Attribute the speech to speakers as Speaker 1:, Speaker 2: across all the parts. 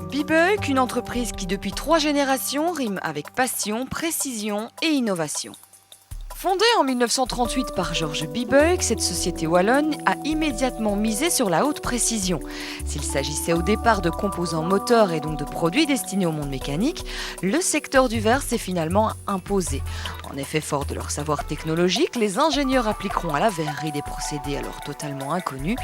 Speaker 1: Bibuck, une entreprise qui depuis 3 générations rime avec passion, précision et innovation. Fondée en 1938 par Georges Bibuck, cette société wallonne a immédiatement misé sur la haute précision. S'il s'agissait au départ de composants moteurs et donc de produits destinés au monde mécanique, le secteur du verre s'est finalement imposé. En effet, fort de leur savoir technologique, les ingénieurs appliqueront à la verrerie des procédés alors totalement inconnus.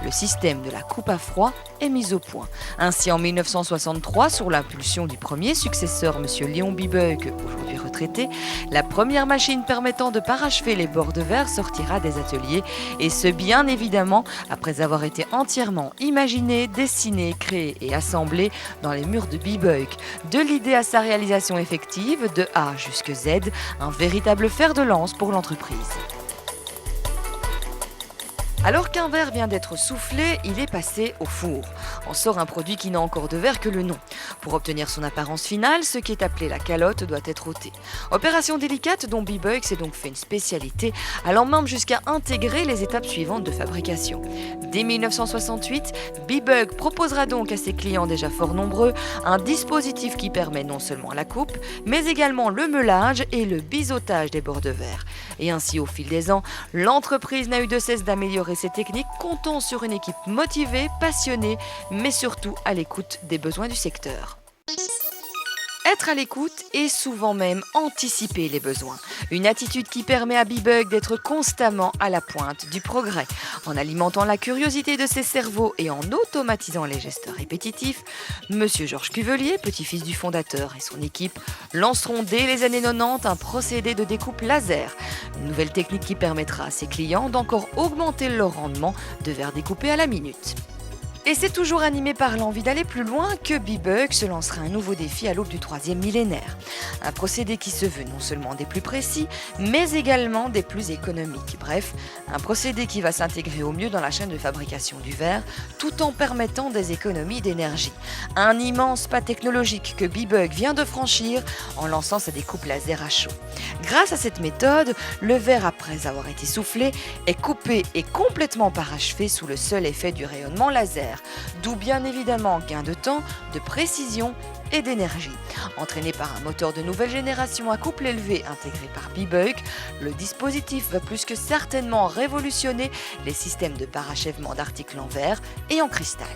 Speaker 1: Le système de la coupe à froid est mis au point. Ainsi, en 1963, sous l'impulsion du premier successeur, M. Léon Bibuck, aujourd'hui retraité, la première machine permettant de parachever les bords de verre sortira des ateliers, et ce bien évidemment après avoir été entièrement imaginé, dessiné, créé et assemblé dans les murs de Bibuck. De l'idée à sa réalisation effective, de A jusqu'à Z, un véritable fer de lance pour l'entreprise. Alors qu'un verre vient d'être soufflé, il est passé au four. On sort un produit qui n'a encore de verre que le nom. Pour obtenir son apparence finale, ce qui est appelé la calotte doit être ôté. Opération délicate dont Bibuck s'est donc fait une spécialité, allant même jusqu'à intégrer les étapes suivantes de fabrication. Dès 1968, Bibuck proposera donc à ses clients déjà fort nombreux un dispositif qui permet non seulement la coupe, mais également le meulage et le biseautage des bords de verre. Et ainsi, au fil des ans, l'entreprise n'a eu de cesse d'améliorer ses techniques, comptant sur une équipe motivée, passionnée, mais surtout à l'écoute des besoins du secteur. Être à l'écoute et souvent même anticiper les besoins. Une attitude qui permet à Bibuck d'être constamment à la pointe du progrès. En alimentant la curiosité de ses cerveaux et en automatisant les gestes répétitifs, Monsieur Georges Cuvelier, petit-fils du fondateur, et son équipe lanceront dès les années 90 un procédé de découpe laser. Une nouvelle technique qui permettra à ses clients d'encore augmenter leur rendement de verre découpé à la minute. Et c'est toujours animé par l'envie d'aller plus loin que Bibuck se lancera un nouveau défi à l'aube du 3e millénaire. Un procédé qui se veut non seulement des plus précis, mais également des plus économiques. Bref, un procédé qui va s'intégrer au mieux dans la chaîne de fabrication du verre, tout en permettant des économies d'énergie. Un immense pas technologique que Bibuck vient de franchir en lançant sa découpe laser à chaud. Grâce à cette méthode, le verre, après avoir été soufflé, est coupé et complètement parachevé sous le seul effet du rayonnement laser. D'où bien évidemment gain de temps, de précision et d'énergie. Entraîné par un moteur de nouvelle génération à couple élevé intégré par Bibuck, le dispositif va plus que certainement révolutionner les systèmes de parachèvement d'articles en verre et en cristal.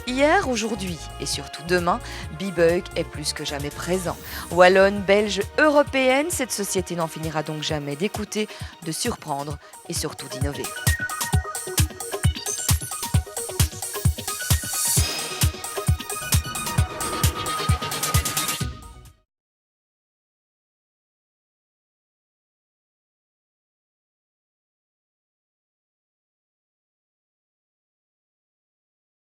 Speaker 1: Hier, aujourd'hui et surtout demain, Bibuck est plus que jamais présent. Wallonne, belge, européenne, cette société n'en finira donc jamais d'écouter, de surprendre et surtout d'innover.